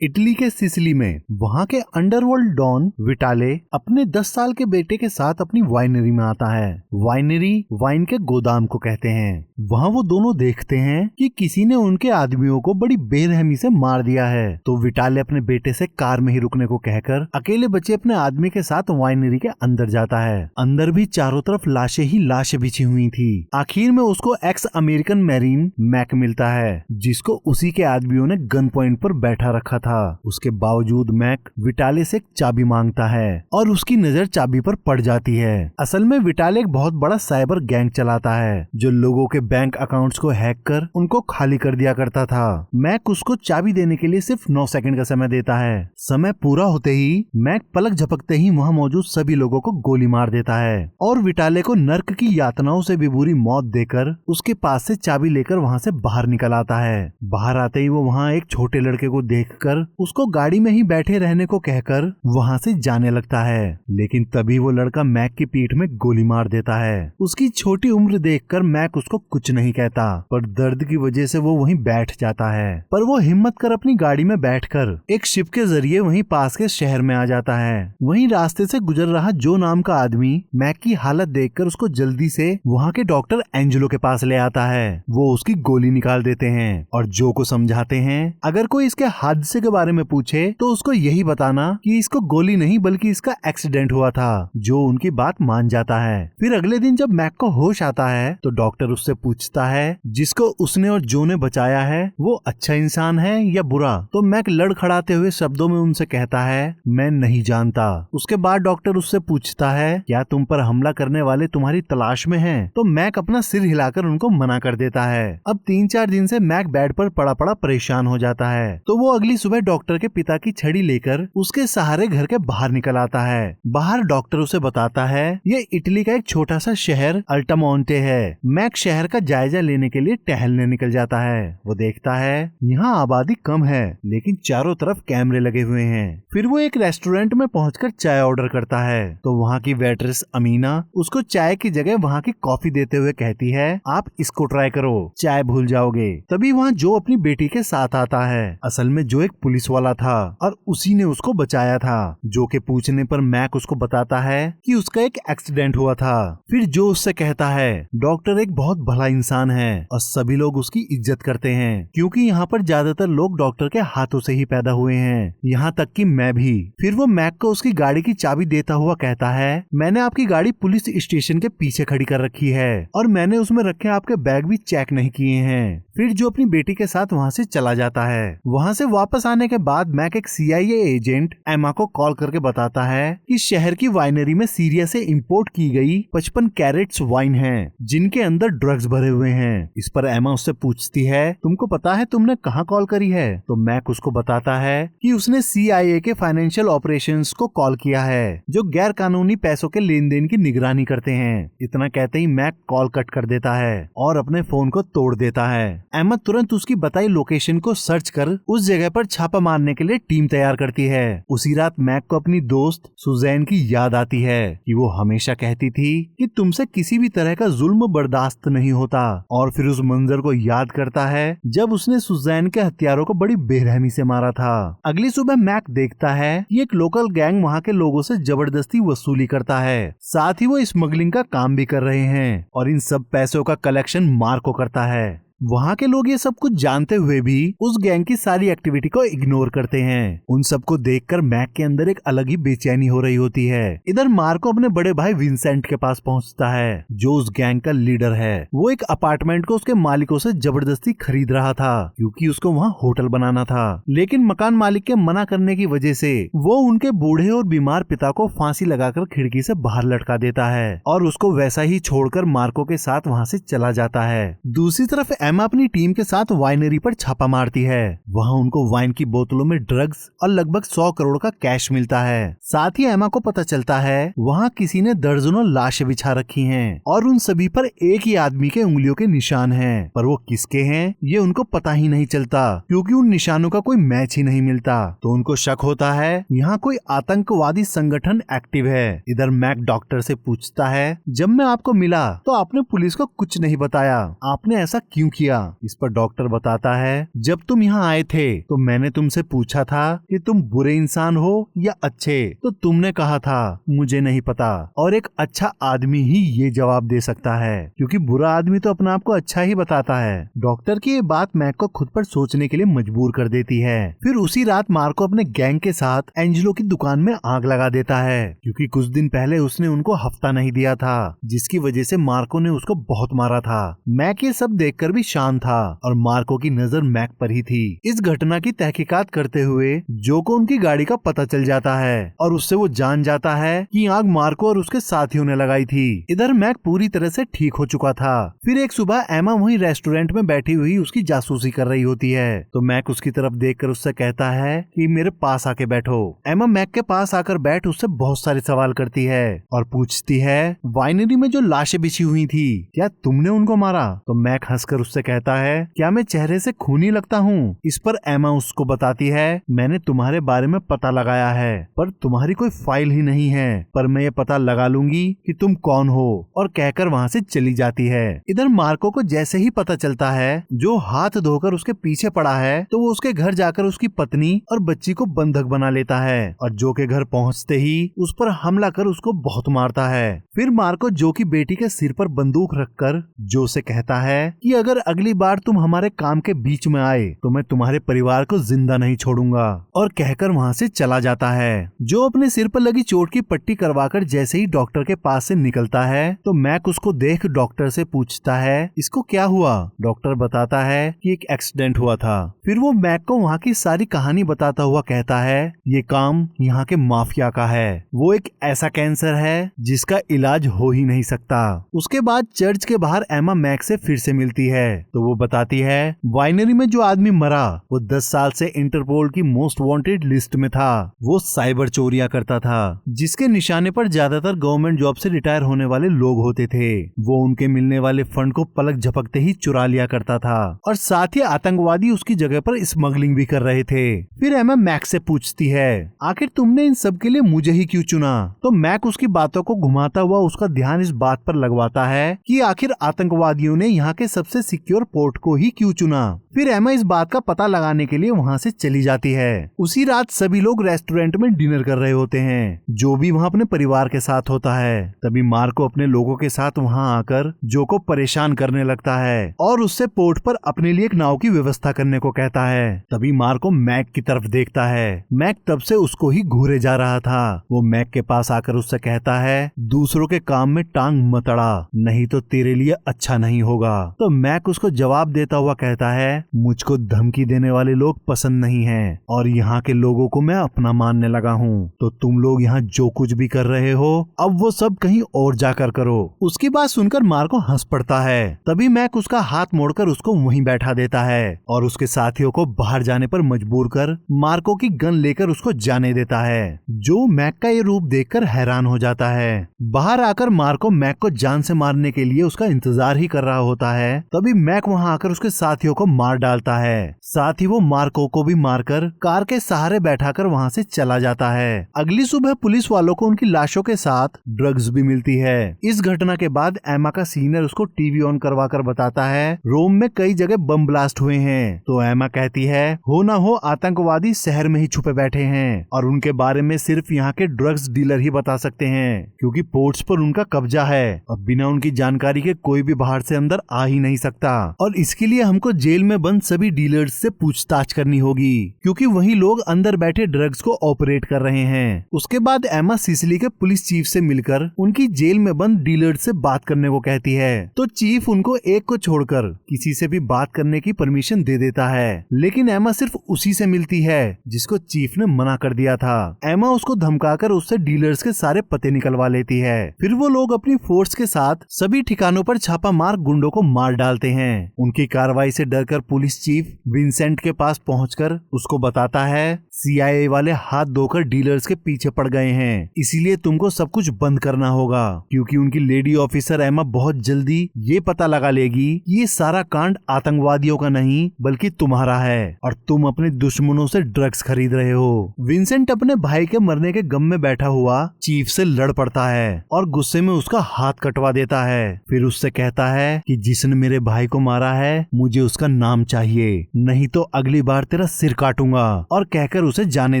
Italy के Sicily में वहाँ के अंडरवर्ल्ड डॉन विटाले अपने 10 साल के बेटे के साथ अपनी वाइनरी में आता है। वाइनरी वाइन के गोदाम को कहते हैं। वहाँ वो दोनों देखते हैं कि किसी ने उनके आदमियों को बड़ी बेरहमी से मार दिया है। तो विटाले अपने बेटे से कार में ही रुकने को कहकर अकेले बचे अपने आदमी के साथ वाइनरी के अंदर जाता है। अंदर भी चारों तरफ लाशें ही लाशें बिछी हुई थी। आखिर में उसको एक्स अमेरिकन मैरीन मैक मिलता है, जिसको उसी के आदमियों ने गन पॉइंट पर बैठा रखा था। उसके बावजूद मैक विटाले से एक चाबी मांगता है और उसकी नजर चाबी पर पड़ जाती है। असल में विटाले एक बहुत बड़ा साइबर गैंग चलाता है जो लोगों के बैंक अकाउंट्स को हैक कर उनको खाली कर दिया करता था। मैक उसको चाबी देने के लिए सिर्फ 9 सेकंड का समय देता है। समय पूरा होते ही मैक पलक झपकते ही वहाँ मौजूद सभी लोगों को गोली मार देता है और विटाले को नर्क की यातनाओं से भी बुरी मौत देकर उसके पास से चाबी लेकर वहाँ से बाहर निकल आता है। बाहर आते ही वो वहाँ एक छोटे लड़के को देखकर उसको गाड़ी में ही बैठे रहने को कहकर वहाँ से जाने लगता है। लेकिन तभी वो लड़का मैक की पीठ में गोली मार देता है। उसकी छोटी उम्र देखकर मैक उसको कुछ नहीं कहता, पर दर्द की वजह से वो वहीं बैठ जाता है। पर वो हिम्मत कर अपनी गाड़ी में बैठकर एक शिप के जरिए वहीं पास के शहर में आ जाता है। वहीं रास्ते से गुजर रहा जो नाम का आदमी मैक की हालत देखकर उसको जल्दी से वहाँ के डॉक्टर एंजेलो के पास ले आता है। वो उसकी गोली निकाल देते हैं और जो को समझाते हैं अगर कोई इसके हादसे के बारे में पूछे तो उसको यही बताना कि इसको गोली नहीं बल्कि इसका एक्सीडेंट हुआ था। जो उनकी बात मान जाता है। फिर अगले दिन जब मैक को होश आता है तो डॉक्टर उससे पूछता है जिसको उसने और जो ने बचाया है वो अच्छा इंसान है या बुरा। तो मैक लड़खड़ाते हुए शब्दों में उनसे कहता है मैं नहीं जानता। उसके बाद डॉक्टर उससे पूछता है क्या तुम पर हमला करने वाले तुम्हारी तलाश में हैं? तो मैक अपना सिर हिलाकर उनको मना कर देता है। अब 3-4 दिन से मैक बेड पर पड़ा पड़ा परेशान हो जाता है। तो वो अगली सुबह डॉक्टर के पिता की छड़ी लेकर उसके सहारे घर के बाहर निकल आता है। बाहर डॉक्टर उसे बताता है ये इटली का एक छोटा सा शहर अल्टामोंटे है। मैक शहर का जायजा लेने के लिए टहलने निकल जाता है। वो देखता है यहाँ आबादी कम है लेकिन चारों तरफ कैमरे लगे हुए हैं। फिर वो एक रेस्टोरेंट में पहुंचकर चाय ऑर्डर करता है तो वहाँ की वेट्रेस अमीना उसको चाय की जगह वहाँ की कॉफी देते हुए कहती है आप इसको ट्राई करो, चाय भूल जाओगे। तभी वहाँ जो अपनी बेटी के साथ आता है। असल में जो एक पुलिस वाला था और उसी ने उसको बचाया था। जो के पूछने पर मैक उसको बताता है कि उसका एक एक्सीडेंट हुआ था। फिर जो उससे कहता है डॉक्टर एक बहुत भला इंसान है और सभी लोग उसकी इज्जत करते हैं क्योंकि यहाँ पर ज्यादातर लोग डॉक्टर के हाथों से ही पैदा हुए हैं, यहाँ तक कि मैं भी। फिर वो मैक को उसकी गाड़ी की चाबी देता हुआ कहता है मैंने आपकी गाड़ी पुलिस स्टेशन के पीछे खड़ी कर रखी है और मैंने उसमें रखे आपके बैग भी चेक नहीं किए हैं। फिर जो अपनी बेटी के साथ वहाँ से चला जाता है। वहाँ से वापस आने के बाद मैक एक CIA एजेंट एमा को कॉल करके बताता है कि शहर की वाइनरी में सीरिया से इंपोर्ट की गई 55 कैरेट्स वाइन है जिनके अंदर ड्रग्स भरे हुए हैं। इस पर एमा उससे पूछती है तुमको पता है तुमने कहाँ कॉल करी है? तो मैक उसको बताता है कि उसने CIA के फाइनेंशियल ऑपरेशंस को कॉल किया है जो गैर कानूनी पैसों के लेन देन की निगरानी करते हैं। इतना कहते ही मैक कॉल कट कर देता है और अपने फोन को तोड़ देता है। एमा तुरंत उसकी बताई लोकेशन को सर्च कर उस जगह पर छापा मारने के लिए टीम तैयार करती है। उसी रात मैक को अपनी दोस्त सुजैन की याद आती है कि वो हमेशा कहती थी कि तुमसे किसी भी तरह का जुल्म बर्दाश्त नहीं होता, और फिर उस मंजर को याद करता है जब उसने सुजैन के हत्यारों को बड़ी बेरहमी से मारा था। अगली सुबह मैक देखता है कि एक लोकल गैंग वहाँ के लोगों से जबरदस्ती वसूली करता है, साथ ही वो स्मगलिंग का काम भी कर रहे हैं और इन सब पैसों का कलेक्शन मार्को करता है। वहाँ के लोग ये सब कुछ जानते हुए भी उस गैंग की सारी एक्टिविटी को इग्नोर करते हैं। उन सबको देखकर मैक के अंदर एक अलग ही बेचैनी हो रही होती है। इधर मार्को अपने बड़े भाई विंसेंट के पास पहुँचता है जो उस गैंग का लीडर है। वो एक अपार्टमेंट को उसके मालिकों से जबरदस्ती खरीद रहा था क्योंकि उसको वहाँ होटल बनाना था, लेकिन मकान मालिक के मना करने की वजह से वो उनके बूढ़े और बीमार पिता को फांसी लगाकर खिड़की से बाहर लटका देता है और उसको वैसा ही छोड़कर मार्को के साथ वहाँ से चला जाता है। दूसरी तरफ एमा अपनी टीम के साथ वाइनरी पर छापा मारती है। वहाँ उनको वाइन की बोतलों में ड्रग्स और लगभग 100 करोड़ का कैश मिलता है। साथ ही एमा को पता चलता है वहाँ किसी ने दर्जनों लाशें बिछा रखी हैं और उन सभी पर एक ही आदमी के उंगलियों के निशान हैं, पर वो किसके हैं ये उनको पता ही नहीं चलता क्योंकि उन निशानों का कोई मैच ही नहीं मिलता। तो उनको शक होता है यहाँ कोई आतंकवादी संगठन एक्टिव है। इधर मैक डॉक्टर से पूछता है जब मैं आपको मिला तो आपने पुलिस को कुछ नहीं बताया, आपने ऐसा क्यों किया। इस पर डॉक्टर बताता है, जब तुम यहाँ आए थे तो मैंने तुमसे पूछा था कि तुम बुरे इंसान हो या अच्छे, तो तुमने कहा था मुझे नहीं पता। और एक अच्छा आदमी ही ये जवाब दे सकता है, क्योंकि बुरा आदमी तो अपने आप को अच्छा ही बताता है। डॉक्टर की ये बात मैक को खुद पर सोचने के लिए मजबूर कर देती है। फिर उसी रात मार्को अपने गैंग के साथ एंजेलो की दुकान में आग लगा देता है, क्योंकि कुछ दिन पहले उसने उनको हफ्ता नहीं दिया था, जिसकी वजह से मार्को ने उसको बहुत मारा था। मैक ये सब देखकर भी शांत था और मार्को की नजर मैक पर ही थी। इस घटना की तहकीकात करते हुए जो को उनकी गाड़ी का पता चल जाता है और उससे वो जान जाता है कि आग मार्को और उसके साथियों ने लगाई थी। इधर मैक पूरी तरह से ठीक हो चुका था। फिर एक सुबह एमा वहीं रेस्टोरेंट में बैठी हुई उसकी जासूसी कर रही होती है, तो मैक उसकी तरफ देखकर उससे कहता है कि मेरे पास आके बैठो। एमा मैक के पास आकर बैठ उससे बहुत सारे सवाल करती है और पूछती है, वाइनरी में जो लाशें बिछी हुई थी क्या तुमने उनको मारा? तो मैक हंसकर उससे कहता है, क्या मैं चेहरे से खूनी लगता हूँ? इस पर एमा उसको बताती है, मैंने तुम्हारे बारे में पता लगाया है पर तुम्हारी कोई फाइल ही नहीं है, पर मैं ये पता लगा लूंगी कि तुम कौन हो, और कहकर वहाँ से चली जाती है। इधर मार्को को जैसे ही पता चलता है जो हाथ धोकर उसके पीछे पड़ा है, तो वो उसके घर जाकर उसकी पत्नी और बच्ची को बंधक बना लेता है और जो के घर पहुँचते ही उस पर हमला कर उसको बहुत मारता है। फिर मार्को जो की बेटी के सिर पर बंदूक रखकर जो से कहता है कि अगर अगली बार तुम हमारे काम के बीच में आए तो मैं तुम्हारे परिवार को जिंदा नहीं छोड़ूंगा, और कहकर वहाँ से चला जाता है। जो अपने सिर पर लगी चोट की पट्टी करवाकर जैसे ही डॉक्टर के पास से निकलता है, तो मैक उसको देख डॉक्टर से पूछता है, इसको क्या हुआ? डॉक्टर बताता है कि एक एक्सीडेंट हुआ था। फिर वो मैक को वहाँ की सारी कहानी बताता हुआ कहता है, ये काम यहाँ के माफिया का है, वो एक ऐसा कैंसर है जिसका इलाज हो ही नहीं सकता। उसके बाद चर्च के बाहर एमा मैक से फिर से मिलती है, तो वो बताती है, वाइनरी में जो आदमी मरा वो 10 साल से इंटरपोल की मोस्ट वांटेड लिस्ट में था। वो साइबर चोरियां करता था, जिसके निशाने पर ज्यादातर गवर्नमेंट जॉब से रिटायर होने वाले लोग होते थे। वो उनके मिलने वाले फंड को पलक झपकते ही चुरा लिया करता था, और साथ ही आतंकवादी उसकी जगह पर स्मगलिंग भी कर रहे थे। फिर एमा मैक से पूछती है, आखिर तुमने इन सब के लिए मुझे ही क्यों चुना? तो मैक उसकी बातों को घुमाता हुआ उसका ध्यान इस बात पर लगवाता है कि आखिर आतंकवादियों ने यहाँ के सबसे सिक्योर पोर्ट को ही क्यों चुना। फिर एमा इस बात का पता लगाने के लिए वहाँ से चली जाती है। उसी रात सभी लोग रेस्टोरेंट में डिनर कर रहे होते हैं, जो भी वहाँ अपने परिवार के साथ होता है। तभी मार्को अपने लोगों के साथ वहाँ आकर जो को परेशान करने लगता है और उससे पोर्ट पर अपने लिए एक नाव की व्यवस्था करने को कहता है। तभी मार्को मैक की तरफ देखता है। मैक तब से उसको ही घूरे जा रहा था। वो मैक के पास आकर उससे कहता है, दूसरों के काम में टांग मत अड़ा, नहीं तो तेरे लिए अच्छा नहीं होगा। तो मैक उसको जवाब देता हुआ कहता है, मुझको धमकी देने वाले लोग पसंद नहीं हैं और यहाँ के लोगों को मैं अपना मानने लगा हूँ, तो तुम लोग यहाँ जो कुछ भी कर रहे हो अब वो सब कहीं और जाकर करो। उसकी बात सुनकर मार्को हंस पड़ता है। तभी मैक उसका हाथ मोड़कर उसको वहीं बैठा देता है और उसके साथियों को बाहर जाने पर मजबूर कर मार्को की गन लेकर उसको जाने देता है। जो मैक का ये रूप देखकर हैरान हो जाता है। बाहर आकर मार्को मैक को जान से मारने के लिए उसका इंतजार ही कर रहा होता है। तभी मैक वहाँ आकर उसके साथियों को मार डालता है। साथ ही वो मार्को को भी मारकर कार के सहारे बैठाकर वहाँ से चला जाता है। अगली सुबह पुलिस वालों को उनकी लाशों के साथ ड्रग्स भी मिलती है। इस घटना के बाद एमा का सीनियर उसको टीवी ऑन करवा कर बताता है, रोम में कई जगह बम ब्लास्ट हुए हैं। तो एमा कहती है, हो ना हो आतंकवादी शहर में ही छुपे बैठे हैं और उनके बारे में सिर्फ यहाँ के ड्रग्स डीलर ही बता सकते हैं, क्योंकि पोर्ट्स पर उनका कब्जा है और बिना उनकी जानकारी के कोई भी बाहर से अंदर आ ही नहीं सकता। और इसके लिए हमको जेल में बंद सभी डीलर्स से पूछताछ करनी होगी, क्योंकि वही लोग अंदर बैठे ड्रग्स को ऑपरेट कर रहे हैं। उसके बाद एमा सिसिली के पुलिस चीफ से मिलकर उनकी जेल में बंद डीलर्स से बात करने को कहती है। तो चीफ उनको एक को छोड़कर किसी से भी बात करने की परमिशन दे देता है, लेकिन एमा सिर्फ उसी से मिलती है जिसको चीफ ने मना कर दिया था। एमा उसको धमकाकर उससे डीलर्स के सारे पते निकलवा लेती है। फिर वो लोग अपनी फोर्स के साथ सभी ठिकानों पर छापा मार गुंडों को मार डालते हैं। उनकी कार्रवाई से डरकर पुलिस चीफ विंसेंट के पास पहुंचकर उसको बताता है, CIA वाले हाथ धोकर डीलर्स के पीछे पड़ गए हैं, इसीलिए तुमको सब कुछ बंद करना होगा, क्योंकि उनकी लेडी ऑफिसर एमा बहुत जल्दी ये पता लगा लेगी ये सारा कांड आतंकवादियों का नहीं बल्कि तुम्हारा है और तुम अपने दुश्मनों से ड्रग्स खरीद रहे हो। विंसेंट अपने भाई के मरने के गम में बैठा हुआ चीफ से लड़ पड़ता है और गुस्से में उसका हाथ कटवा देता है। फिर उससे कहता है कि जिसने मेरे भाई भाई को मारा है, मुझे उसका नाम चाहिए, नहीं तो अगली बार तेरा सिर काटूंगा, और कहकर उसे जाने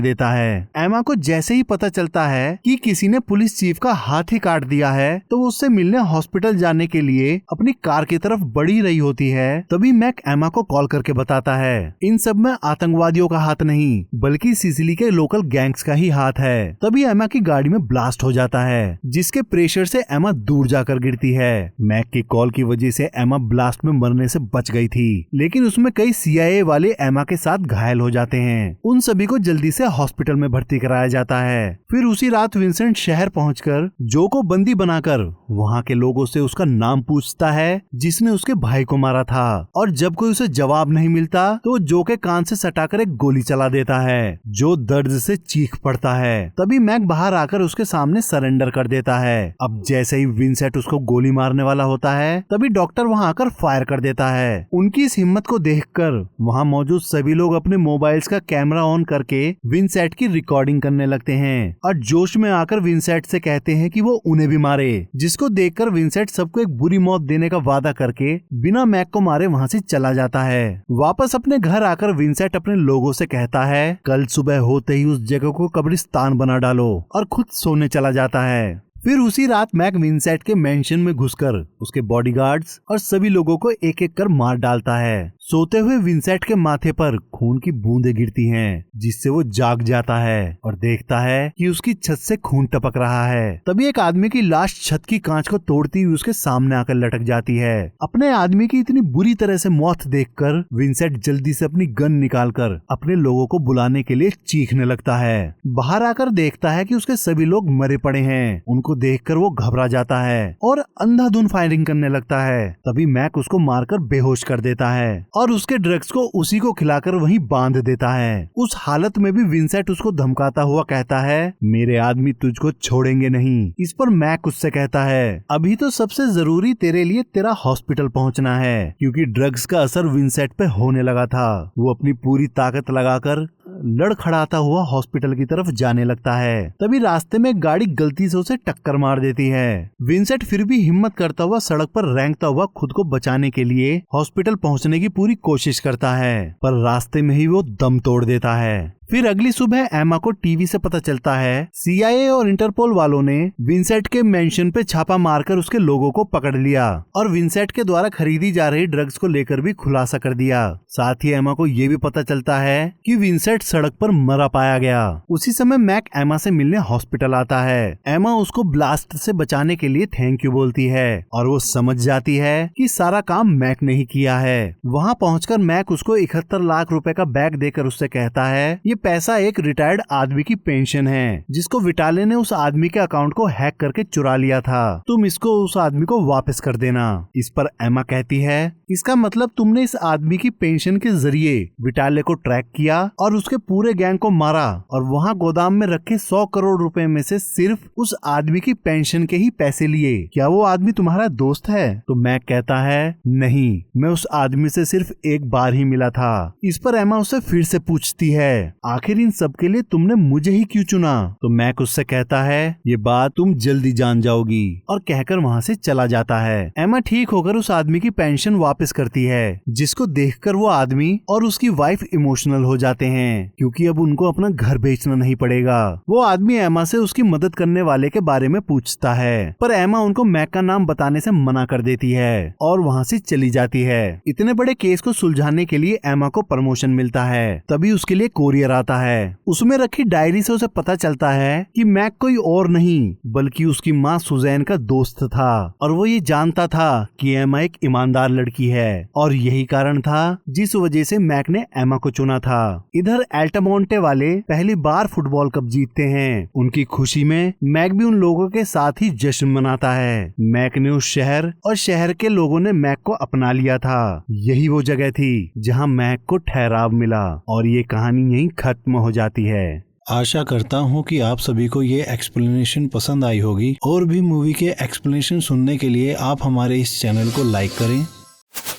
देता है। एमा को जैसे ही पता चलता है कि किसी ने पुलिस चीफ का हाथ ही काट दिया है, तो वो उससे मिलने हॉस्पिटल जाने के लिए अपनी कार की तरफ बढ़ी रही होती है। तभी मैक एमा को कॉल करके बताता है इन सब में आतंकवादियों का हाथ नहीं, बल्कि सिसिली के लोकल गैंग्स का ही हाथ है। तभी एमा की गाड़ी में ब्लास्ट हो जाता है, जिसके प्रेशर से एमा दूर जाकर गिरती है। मैक की कॉल की वजह से एमा ब्लास्ट में मरने से बच गई थी, लेकिन उसमें कई CIA वाले एमा के साथ घायल हो जाते हैं। उन सभी को जल्दी से हॉस्पिटल में भर्ती कराया जाता है। फिर उसी रात विंसेंट शहर पहुंचकर जो को बंदी बनाकर वहां के लोगों से उसका नाम पूछता है जिसने उसके भाई को मारा था, और जब कोई उसे जवाब नहीं मिलता तो जो के कान से सटाकर एक गोली चला देता है, जो दर्द से चीख पड़ता है। तभी मैक बाहर आकर उसके सामने सरेंडर कर देता है। अब जैसे ही विंसेंट उसको गोली मारने वाला होता है, तभी डॉक्टर वहां आकर फायर कर देता है। उनकी इस हिम्मत को देखकर वहां मौजूद सभी लोग अपने मोबाइल्स का कैमरा ऑन करके विंसेंट की रिकॉर्डिंग करने लगते हैं, और जोश में आकर विंसेंट से कहते हैं कि वो उन्हें भी मारे, जिसको देखकर विंसेंट सबको एक बुरी मौत देने का वादा करके बिना मैक को मारे वहां से चला जाता है। वापस अपने घर आकर विंसेंट अपने लोगों से कहता है कल सुबह होते ही उस जगह को कब्रिस्तान बना डालो, और खुद सोने चला जाता है। फिर उसी रात मैक विंसेंट के मेंशन में घुसकर उसके बॉडीगार्ड्स और सभी लोगों को एक एक कर मार डालता है। सोते हुए विंसेंट के माथे पर खून की बूंदें गिरती हैं, जिससे वो जाग जाता है और देखता है कि उसकी छत से खून टपक रहा है। तभी एक आदमी की लाश छत की कांच को तोड़ती हुई उसके सामने आकर लटक जाती है। अपने आदमी की इतनी बुरी तरह से मौत देखकर विंसेंट जल्दी से अपनी गन निकालकर अपने लोगों को बुलाने के लिए चीखने लगता है। बाहर आकर देखता है कि उसके सभी लोग मरे पड़े हैं। उनको देखकर वो घबरा जाता है और अंधाधुंध फायरिंग करने लगता है। तभी मैक उसको मारकर बेहोश कर देता है और उसके ड्रग्स को उसी को खिलाकर वहीं बांध देता है। उस हालत में भी विंसेंट उसको धमकाता हुआ कहता है मेरे आदमी तुझको छोड़ेंगे नहीं। इस पर मैक उससे कहता है अभी तो सबसे जरूरी तेरे लिए तेरा हॉस्पिटल पहुंचना है, क्योंकि ड्रग्स का असर विंसेंट पे होने लगा था। वो अपनी पूरी ताकत लगाकर लड़खड़ाता हुआ हॉस्पिटल की तरफ जाने लगता है। तभी रास्ते में गाड़ी गलती से उसे टक्कर मार देती है। विंसेंट फिर भी हिम्मत करता हुआ सड़क पर रेंगता हुआ खुद को बचाने के लिए हॉस्पिटल पहुंचने की पूरी कोशिश करता है, पर रास्ते में ही वो दम तोड़ देता है। फिर अगली सुबह एमा को टीवी से पता चलता है CIA और इंटरपोल वालों ने विंसेंट के मेंशन पे छापा मारकर उसके लोगों को पकड़ लिया और विंसेंट के द्वारा खरीदी जा रही ड्रग्स को लेकर भी खुलासा कर दिया। साथ ही एमा को ये भी पता चलता है कि विंसेंट सड़क पर मरा पाया गया। उसी समय मैक एमा से मिलने हॉस्पिटल आता है। एमा उसको ब्लास्ट से बचाने के लिए थैंक यू बोलती है और वो समझ जाती है कि सारा काम मैक ने ही किया है। वहाँ पहुँचकर मैक उसको 71 लाख रुपए का बैग देकर उससे कहता है ये पैसा एक रिटायर्ड आदमी की पेंशन है, जिसको विटाले ने उस आदमी के अकाउंट को हैक करके चुरा लिया था। तुम इसको उस आदमी को वापस कर देना। इस पर एमा कहती है इसका मतलब तुमने इस आदमी की पेंशन के जरिए विटाले को ट्रैक किया और उसके पूरे गैंग को मारा और वहाँ गोदाम में रखे 100 करोड़ रुपए में से सिर्फ उस आदमी की पेंशन के ही पैसे लिए। क्या वो आदमी तुम्हारा दोस्त है? तो मैक कहता है नहीं, मैं उस आदमी से सिर्फ एक बार ही मिला था। इस पर एमा उससे फिर से पूछती है आखिर इन सब के लिए तुमने मुझे ही क्यों चुना? तो मैक उससे कहता है ये बात तुम जल्दी जान जाओगी, और कहकर वहाँ से चला जाता है। एमा ठीक होकर उस आदमी की पेंशन वापस करती है, जिसको देखकर वो आदमी और उसकी वाइफ इमोशनल हो जाते हैं, क्योंकि अब उनको अपना घर बेचना नहीं पड़ेगा। वो आदमी एमा से उसकी मदद करने वाले के बारे में पूछता है, पर एमा उनको मैक का नाम बताने से मना कर देती है और वहाँ से चली जाती है। इतने बड़े केस को सुलझाने के लिए एमा को प्रमोशन मिलता है। तभी उसके लिए कोरियर आता है। उसमें रखी डायरी से उसे पता चलता है कि मैक कोई और नहीं बल्कि उसकी माँ सुजैन का दोस्त था, और वो ये जानता था कि एमा एक ईमानदार लड़की है और यही कारण था जिस वजह से मैक ने एमा को चुना था। इधर एल्टामोंटे वाले पहली बार फुटबॉल कप जीतते हैं। उनकी खुशी में मैक भी उन लोगों के साथ ही जश्न मनाता है। मैक ने उस शहर और शहर के लोगों ने मैक को अपना लिया था। यही वो जगह थी जहाँ मैक को ठहराव मिला, और ये कहानी यहीं खत्म हो जाती है। आशा करता हूँ कि आप सभी को ये एक्सप्लेनेशन पसंद आई होगी। और भी मूवी के एक्सप्लेनेशन सुनने के लिए आप हमारे इस चैनल को लाइक करें,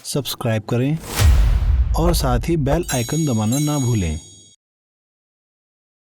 सब्सक्राइब करें और साथ ही बेल आइकन दबाना ना भूलें।